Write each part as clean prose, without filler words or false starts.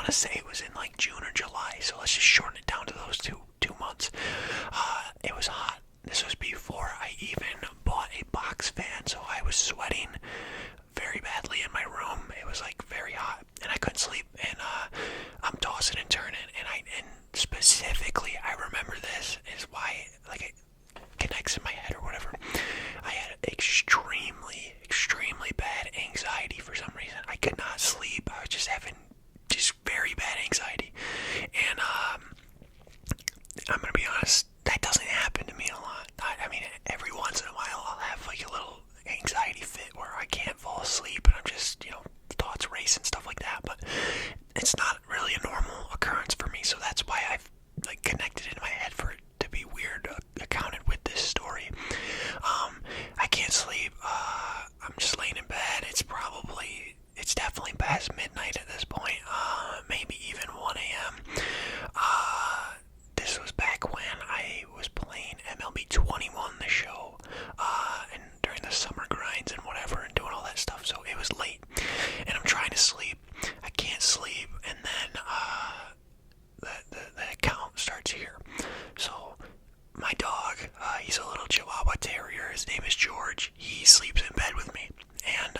to say it was in like June or July, so let's just shorten it down to those two months. It was hot. This was before I even bought a box fan, so I was sweating very badly in my room. It was like very hot, and I couldn't sleep, and I'm tossing and turning, and specifically, I remember this is why, like, it connects in my head or whatever. I had extremely bad anxiety for some reason. I could not sleep. I was just having very bad anxiety, and I'm gonna be honest, that doesn't happen to me a lot. I mean, every once in a while I'll have like a little anxiety fit where I can't fall asleep and I'm just, thoughts race and stuff like that, but it's not really a normal occurrence for me, so that's why I've like connected it in my head for it to be weird, accounted with this story. I can't sleep. I'm just laying in bed. It's definitely past midnight at this point, maybe even 1 a.m. This was back when I was playing MLB 21, the show, and during the summer grinds and whatever, and doing all that stuff, so it was late, and I'm trying to sleep. I can't sleep, and then the account starts here. So my dog, he's a little Chihuahua Terrier. His name is George. He sleeps in bed with me, and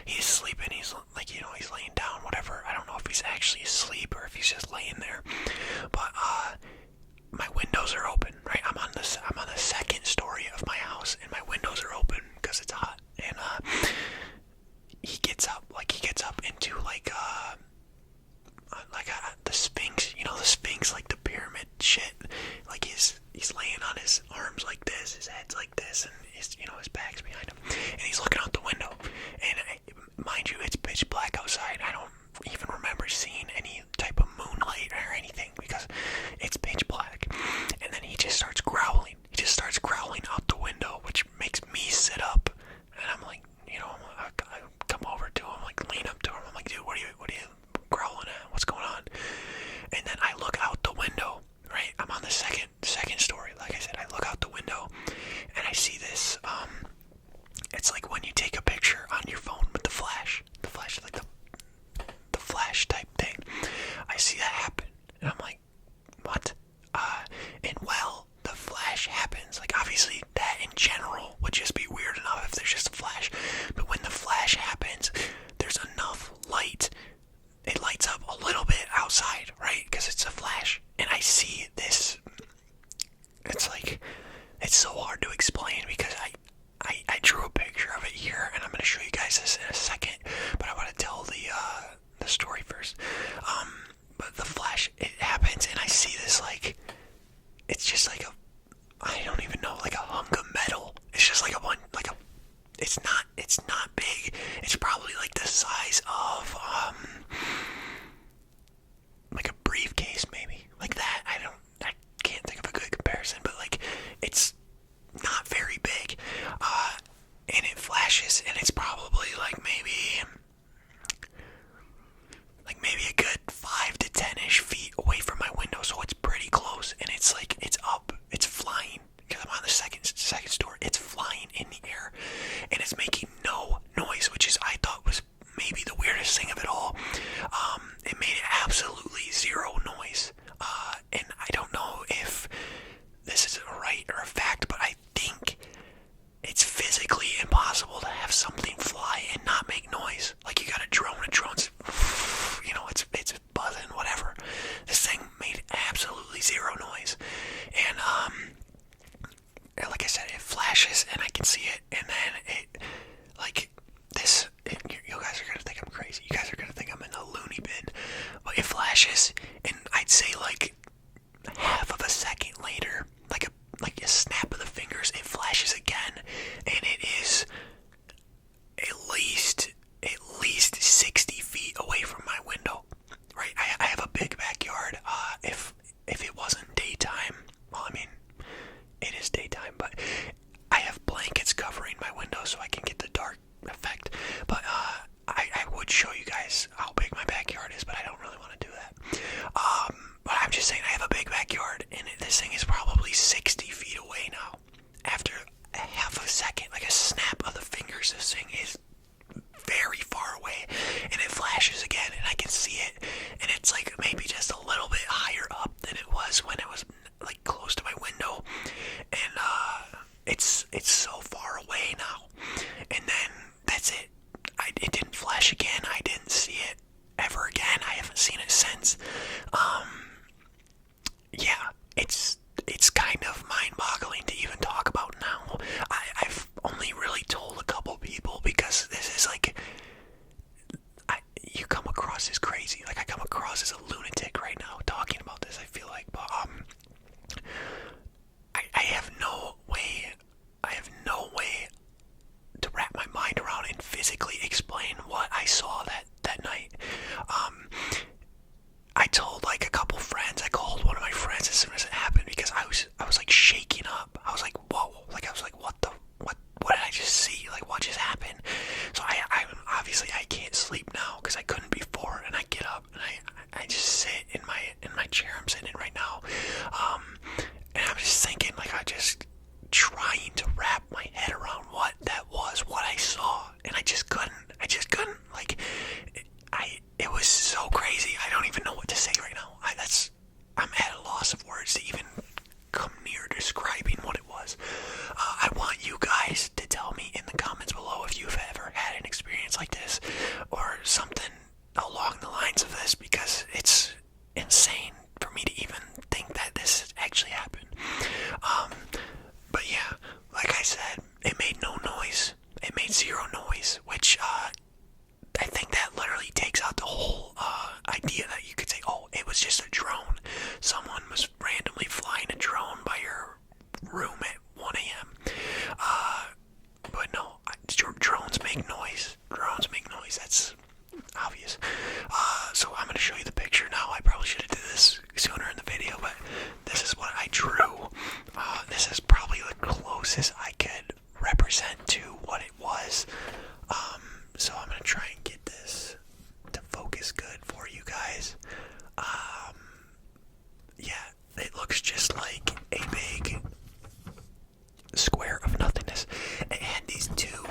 he's sleeping. He's like, he's laying down, whatever. I don't know if he's actually asleep or if he's just laying there, but my windows are open. Right, I'm on the second story of my house, and my windows are open because it's hot. And he gets up into the Sphinx, the Sphinx, like the pyramid shit. Like he's laying on his arms like this, his head's like this, and his back's behind him, and he's looking out the window. And mind you, it's pitch black outside. I don't even remember seeing any type of moonlight or anything because it's pitch black. And then he just starts growling. He just starts growling out the window, which makes me sit up. And I'm like, I come over to him, like lean up to him. I'm like, dude, what are you growling at? What's going on? And then I look out the window. Right, I'm on the second story. Like I said, I look out the window, and I see this. It's like when you take a picture on your phone with the flash, like the flash type thing. I see that happen, and I'm like, what? And well, the flash happens. Like obviously, that in general would just be weird enough if there's just a flash. But when the flash happens, there's enough light. It lights up a little bit outside, right? Because it's a flash. And I see this. It's so hard to explain because I drew a picture of it here, and I'm going to show you guys this in a second. But I want to tell the story first. But the flash, it happens, and I see this, like, it's just like I don't even know, like a hunk of metal. It's just like it's not big. It's probably like the size of, like a briefcase, maybe. Like that. I can't think of a good comparison, but like, it's not very big. And it flashes, and it's probably like maybe a good 5 to 10-ish feet away from my window, so it's pretty close, and it's like, it's up, it's flying, because I'm on the second story, it's flying in the air, and it's making no noise, which is, I thought was maybe the weirdest thing of it all. It made absolutely zero noise, and I don't know if this is a right or a fact, but I think it's physically impossible to have something fly and not make noise. Like, you got a drone's, it's buzzing, whatever. This thing made absolutely zero noise, and like I said, it flashes, and I can see it, and then it, like, this, you guys are gonna think I'm crazy. You guys are gonna think I'm in a loony bin, but it flashes, and I'd say like half of a second later, like a snap of the fingers, it flashes again, and it is at least 60 feet away from my window. Right, I have a big backyard. If it wasn't daytime, well, I mean, it is daytime, but I have blankets covering my window so I can get the dark effect. But I would show you guys how big my backyard is, but I don't really want to do that. us is a lunatic right now talking about this, I feel like. But I have no way to wrap my mind around and physically explain what I saw that night. I told like a couple friends. I called one of my friends as soon as it happened because I was like shaking up. I was like, whoa, like I was like, what did I just see? Like, what just happened? So I obviously I can't sleep now because I couldn't before, and I get up and I just sit in my chair I'm sitting in right now, and I'm just thinking, like, I just trying to wrap my head around what that was, what I saw, and I just couldn't. Like, it was so crazy. I don't even know what to say right now. I'm at a loss of words to even come near describing what it was. I want you guys to tell me in the comments below if you've ever had an experience like this or something along the lines of this, because it's insane for me to even think that this actually happened. But yeah, like I said, it made no noise. It made zero noise, which I think that literally takes out the whole idea that you could say, oh, it was just a drone. Someone was randomly flying a drone by your room at 1 a.m. But no, drones make noise. Drones make noise. That's obvious. So I'm going to show you the picture now. I probably should have did this sooner in the video, but this is what I drew. This is probably the closest I could represent to what it was. So I'm going to try and get this to focus good for you guys. Yeah, it looks just like a big square of nothingness. It had these two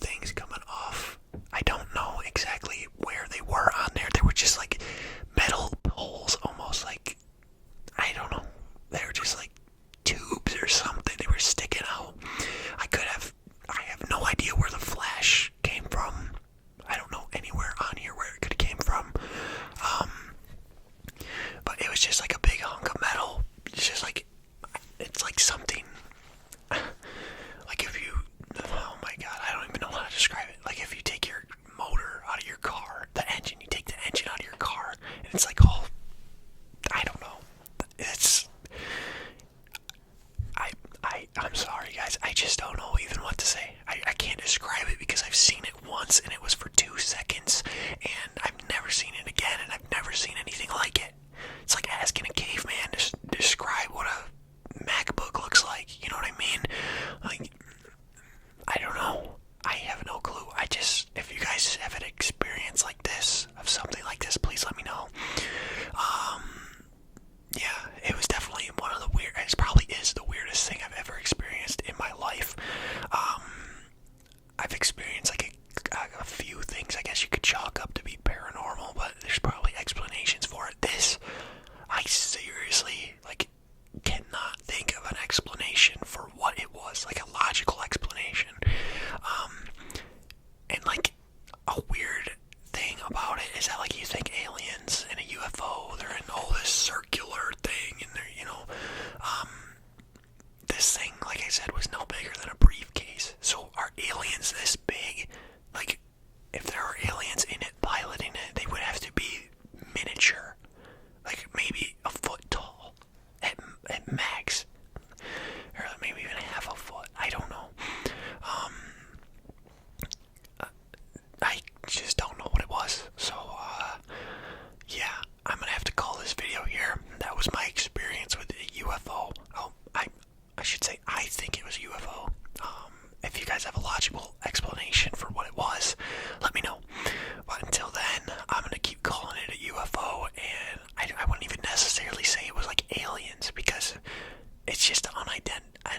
things coming off. I don't know exactly where they were on there. They were just like metal poles, almost like, I don't know. They were just like tubes or something. They were sticking out. I have no idea where the flash came from. I don't know anywhere on here where it could have came from. But it was just like a big hunk of metal. It's just like, it's like something, like if you, oh my god, I don't even know how to describe it. Like if you take your motor out of your car, the engine, you take the engine out of your car, and it's like, oh, I don't know. I'm sorry guys, I just don't know even what to say. I can't describe it because I've seen it once and it was for 2 seconds, and I've never seen it again, and I've never seen anything like it. It's like asking a caveman to describe what a MacBook looks like, you know what I mean? Like, I don't know. I have no clue. If you guys have an experience like this, of something like this, please let me know. Yeah, it was definitely one of the it probably is the weirdest thing I've ever experienced in my life. I've experienced like a few things I guess you could chalk up to be paranormal, but there's probably explanations for it. This, I seriously, like, cannot think of an explanation for what it was, like a logical explanation. And like, a weird thing about it is that, like, you think aliens and a UFO, they're in all this circular thing, and they're, this thing, like I said, was no bigger than a briefcase. So are aliens this big? Like, if there are aliens in it piloting it, they would have to be miniature, like maybe a foot tall at max, or maybe even half a foot. I don't know. I just don't know what it was. So yeah, I'm gonna have to call this video here. That was my experience with a UFO. Oh, I should say I think it was a UFO. If you guys have a logical explanation for what it was, let me know. But until then, I'm gonna keep calling it a UFO, and I wouldn't even necessarily say it was like aliens, because it's just an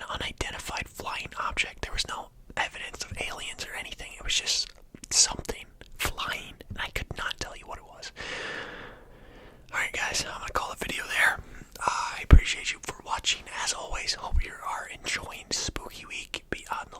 unidentified flying object. There was no evidence of aliens or anything. It was just something flying, and I could not tell you what it was. Alright guys, I'm gonna call the video there. I appreciate you for watching. As always, hope you are enjoying Spooky Week. Be on the